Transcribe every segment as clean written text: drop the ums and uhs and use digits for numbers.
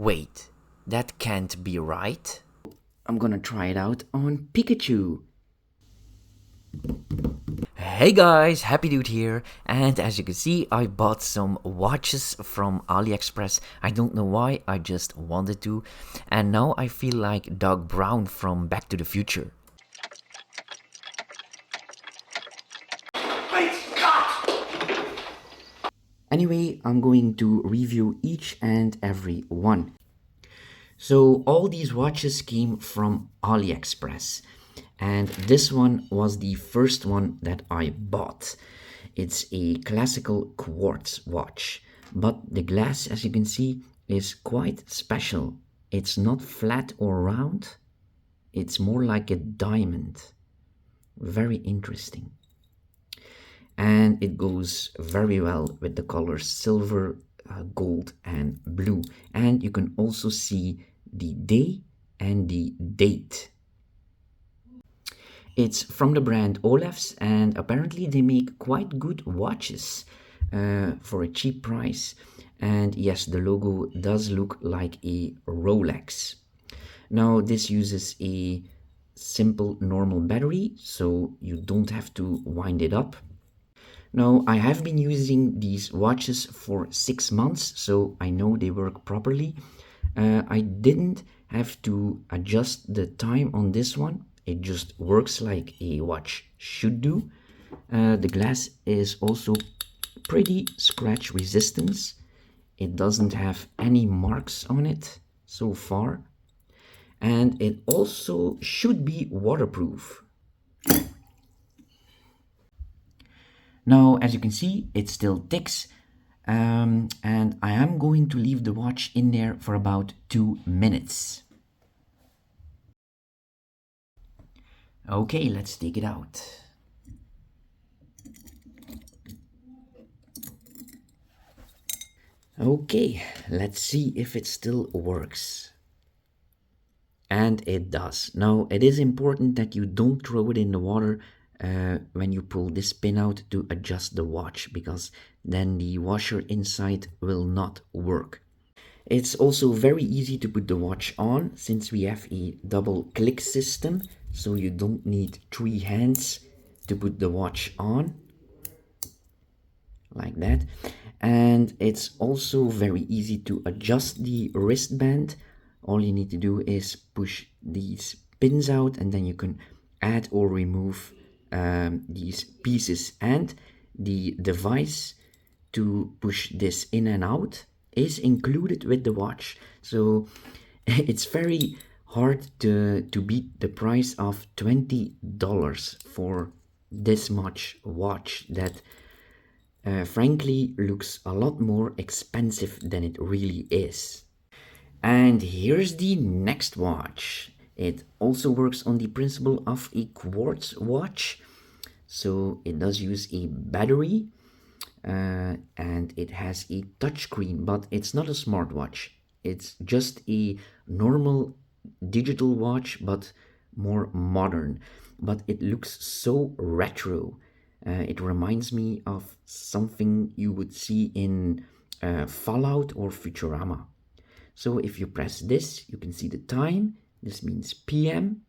Wait, that can't be right. I'm gonna try it out on Pikachu. Hey guys, Happy Dude here, and as you can see, I bought some watches from AliExpress. I don't know why, I just wanted to, and now I feel like Doc Brown from Back to the Future. Anyway, I'm going to review each and every one. So all these watches came from AliExpress, and this one was the first one that I bought. It's a classical quartz watch, but the glass, as you can see, is quite special. It's not flat or round, it's more like a diamond. Very interesting. And it goes very well with the colors silver, gold and blue. And you can also see the day and the date. It's from the brand Olaf's, and apparently they make quite good watches for a cheap price. And yes, the logo does look like a Rolex. Now this uses a simple normal battery, so you don't have to wind it up. Now, I have been using these watches for 6 months, so I know they work properly. I didn't have to adjust the time on this one. It just works like a watch should do. The glass is also pretty scratch resistant. It doesn't have any marks on it so far. And it also should be waterproof. Now, as you can see, it still ticks, and I am going to leave the watch in there for about 2 minutes. Okay, let's take it out. Okay, let's see if it still works. And it does. Now, it is important that you don't throw it in the water when you pull this pin out to adjust the watch, because then the washer inside will not work. It's also very easy to put the watch on since we have a double click system, so you don't need 3 hands to put the watch on like that. And it's also very easy to adjust the wristband. All you need to do is push these pins out, and then you can add or remove these pieces. And the device to push this in and out is included with the watch. So it's very hard to beat the price of $20 for this much watch that frankly looks a lot more expensive than it really is. And here's the next watch. It also works on the principle of a quartz watch. So it does use a battery and it has a touchscreen, but it's not a smartwatch. It's just a normal digital watch, but more modern. But it looks so retro. It reminds me of something you would see in Fallout or Futurama. So if you press this, you can see the time. This means PM.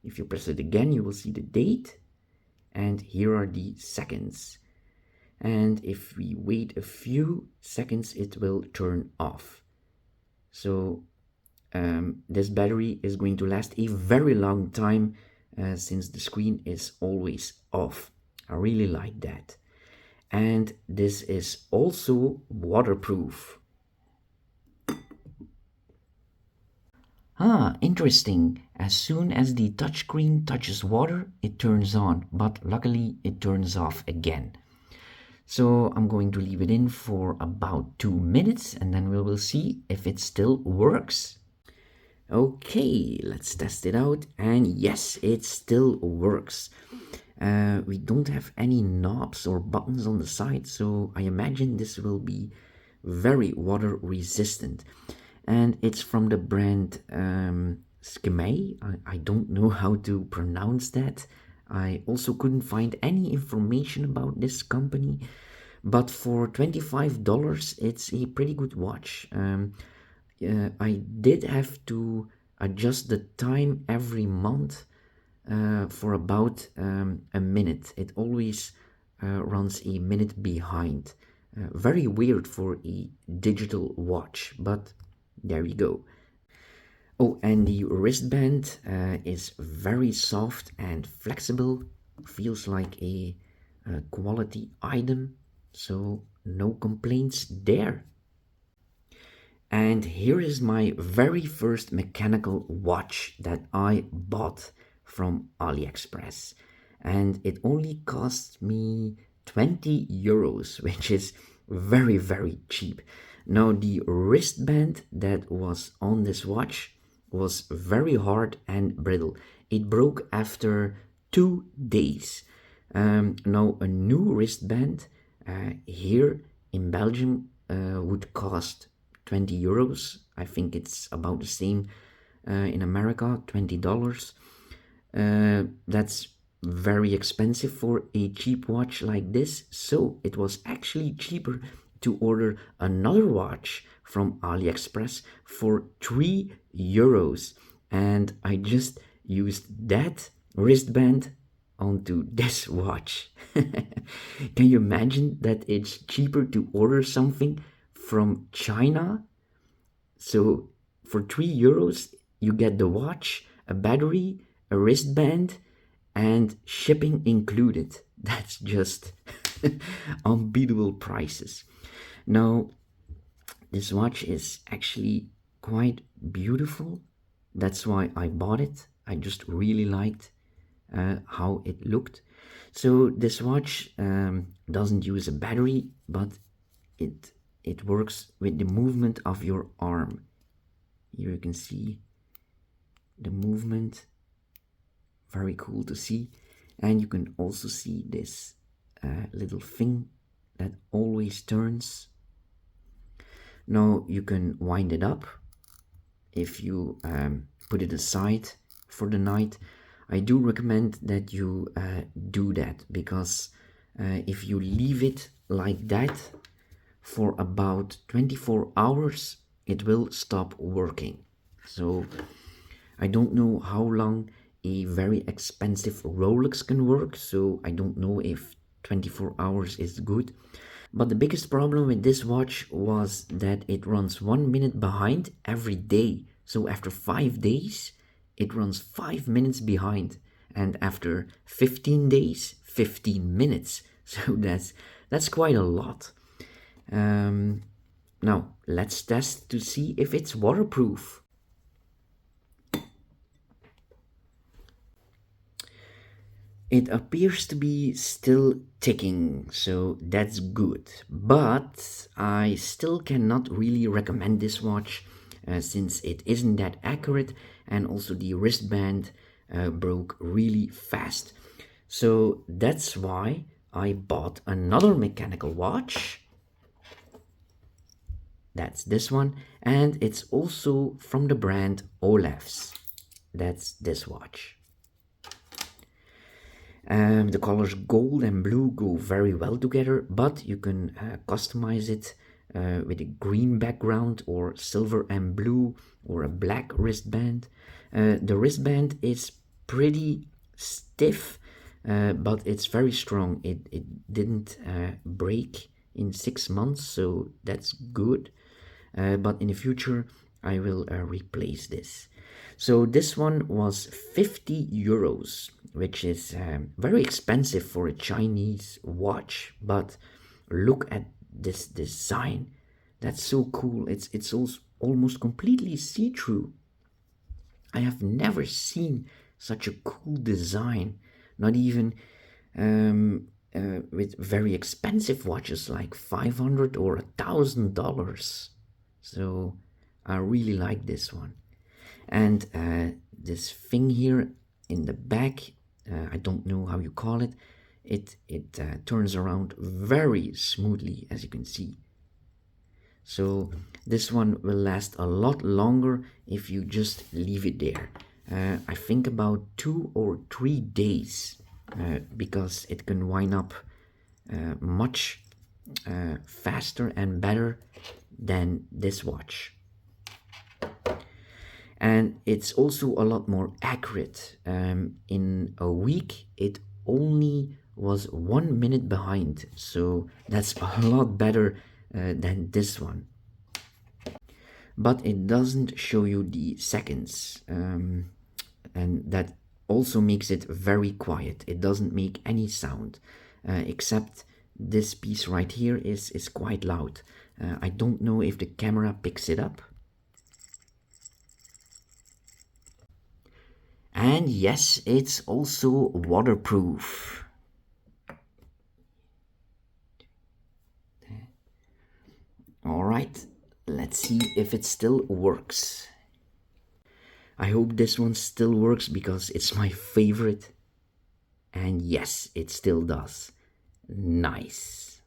If you press it again, you will see the date. And here are the seconds. And if we wait a few seconds, it will turn off. So this battery is going to last a very long time since the screen is always off. I really like that. And this is also waterproof. Ah, interesting. As soon as the touchscreen touches water, it turns on, but luckily it turns off again. So I'm going to leave it in for about 2 minutes, and then we will see if it still works. Okay, let's test it out. And yes, it still works. We don't have any knobs or buttons on the side, so I imagine this will be very water resistant. And it's from the brand Skimei. I don't know how to pronounce that. I also couldn't find any information about this company, but for $25 it's a pretty good watch. I did have to adjust the time every month for about a minute. It always runs a minute behind. Very weird for a digital watch, but there we go. Oh, and the wristband is very soft and flexible, feels like a quality item, so no complaints there. And here is my very first mechanical watch that I bought from AliExpress. And it only cost me 20 euros, which is very, very cheap. Now, the wristband that was on this watch was very hard and brittle. It broke after 2 days. Now, a new wristband here in Belgium would cost 20 euros. I think it's about the same in America, $20. That's very expensive for a cheap watch like this. So it was actually cheaper to order another watch from AliExpress for 3 euros. And I just used that wristband onto this watch. Can you imagine that it's cheaper to order something from China? So for 3 euros, you get the watch, a battery, a wristband, and shipping included. That's just unbeatable prices. Now, this watch is actually quite beautiful. That's why I bought it. I just really liked how it looked. So this watch doesn't use a battery, but it works with the movement of your arm. Here you can see the movement, very cool to see. And you can also see this little thing that always turns. Now you can wind it up if you put it aside for the night. I do recommend that you do that, because if you leave it like that for about 24 hours, it will stop working. So I don't know how long a very expensive Rolex can work, so I don't know if 24 hours is good. But the biggest problem with this watch was that it runs 1 minute behind every day. So after 5 days, it runs 5 minutes behind, and after 15 days, 15 minutes. So that's quite a lot. Now let's test to see if it's waterproof. It appears to be still ticking, so that's good. But I still cannot really recommend this watch since it isn't that accurate, and also the wristband broke really fast. So that's why I bought another mechanical watch. That's this one, and it's also from the brand Olaf's. That's this watch. The colors gold and blue go very well together, but you can customize it with a green background, or silver and blue, or a black wristband. The wristband is pretty stiff, but it's very strong. It didn't break in 6 months, so that's good. But in the future, I will replace this. So this one was 50 euros, which is very expensive for a Chinese watch. But look at this design. That's so cool. It's also almost completely see-through. I have never seen such a cool design. Not even with very expensive watches like 500 or $1,000. So I really like this one. And this thing here in the back, I don't know how you call it, it turns around very smoothly, as you can see. So this one will last a lot longer if you just leave it there. I think about 2 or 3 days, because it can wind up much faster and better than this watch. And it's also a lot more accurate. In a week, it only was 1 minute behind, so that's a lot better than this one. But it doesn't show you the seconds, and that also makes it very quiet. It doesn't make any sound, except this piece right here is quite loud. I don't know if the camera picks it up. And yes, it's also waterproof. All right, let's see if it still works. I hope this one still works because it's my favorite. And yes, it still does. Nice.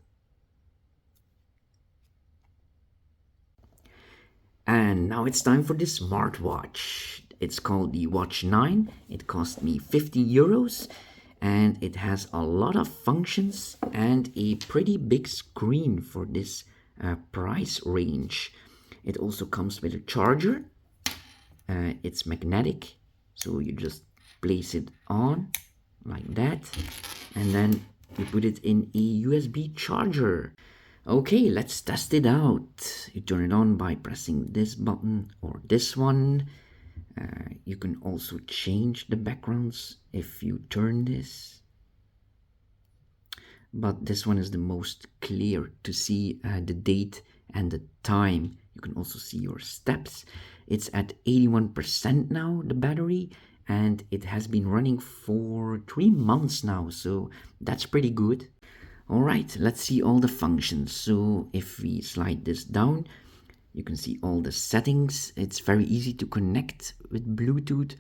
And now it's time for the smartwatch. It's called the Watch 9. It cost me 50 euros and it has a lot of functions and a pretty big screen for this price range. It also comes with a charger. It's magnetic, so you just place it on like that and then you put it in a USB charger. Okay, let's test it out. You turn it on by pressing this button or this one. You can also change the backgrounds if you turn this. But this one is the most clear to see the date and the time. You can also see your steps. It's at 81% now, the battery, and it has been running for 3 months now, so that's pretty good. All right, let's see all the functions. So if we slide this down, you can see all the settings. It's very easy to connect with Bluetooth,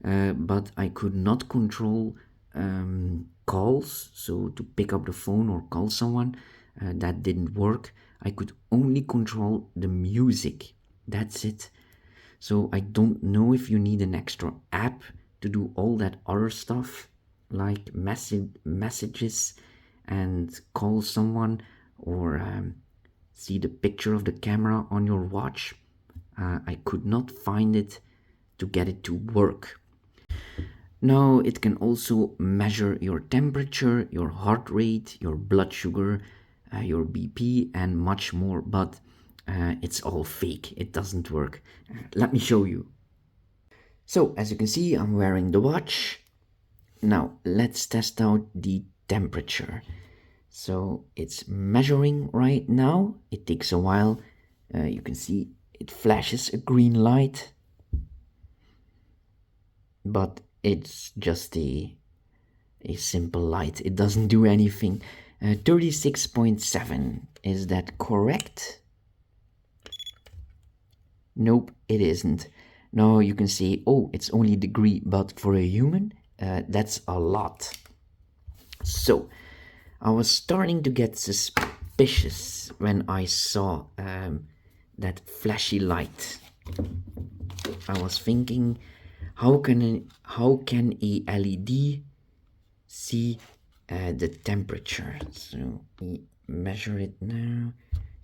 but I could not control calls. So to pick up the phone or call someone, that didn't work. I could only control the music. That's it. So I don't know if you need an extra app to do all that other stuff like messages and call someone or see the picture of the camera on your watch. I could not find it to get it to work. Now it can also measure your temperature, your heart rate, your blood sugar, your BP, and much more, but it's all fake. It doesn't work. Let me show you. So as you can see, I'm wearing the watch. Now let's test out the temperature. So it's measuring right now. It takes a while. You can see it flashes a green light, but it's just a simple light. It doesn't do anything. 36.7, is that correct? Nope, it isn't. Now you can say, oh, it's only degree, but for a human, that's a lot. So I was starting to get suspicious when I saw that flashy light. I was thinking, how can a LED see the temperature? So we measure it now.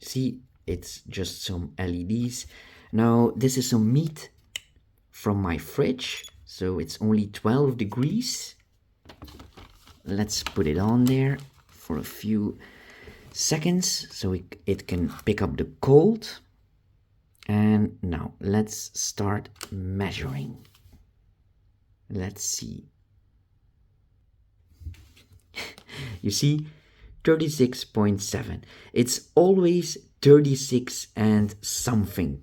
See, it's just some LEDs. Now this is some meat from my fridge, so it's only 12 degrees. Let's put it on there for a few seconds so it can pick up the cold. And now let's start measuring. Let's see. You see, 36.7. It's always 36 and something.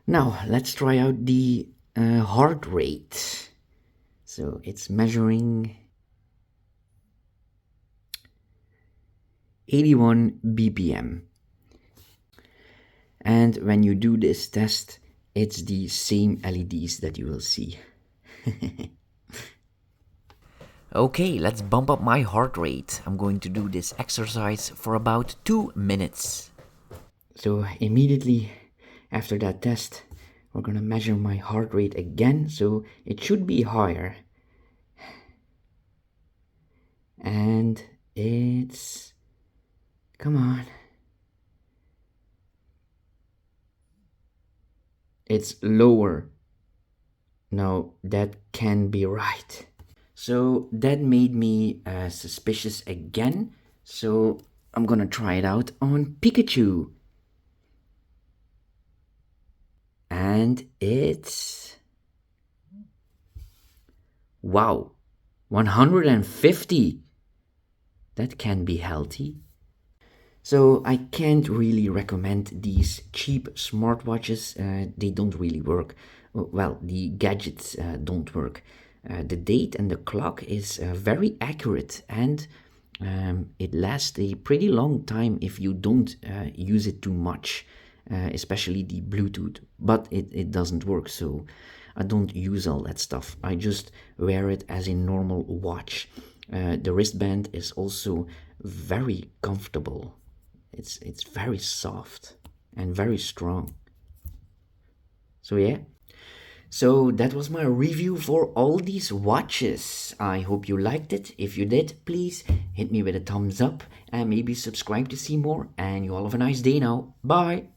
Now let's try out the heart rate. So it's measuring 81 BPM. And when you do this test, it's the same LEDs that you will see. Okay, let's bump up my heart rate. I'm going to do this exercise for about 2 minutes. So immediately after that test, we're gonna measure my heart rate again, so it should be higher. And it's... come on. it's lower. No, that can't be right. So that made me suspicious again. So I'm gonna try it out on Pikachu. And it's, wow, 150. That can be healthy. So I can't really recommend these cheap smartwatches. They don't really work. Well, the gadgets don't work. The date and the clock is very accurate, and it lasts a pretty long time if you don't use it too much, especially the Bluetooth. But it doesn't work, so I don't use all that stuff. I just wear it as a normal watch. The wristband is also very comfortable. It's very soft and very strong. So yeah. So that was my review for all these watches. I hope you liked it. If you did, please hit me with a thumbs up and maybe subscribe to see more. And you all have a nice day now. Bye.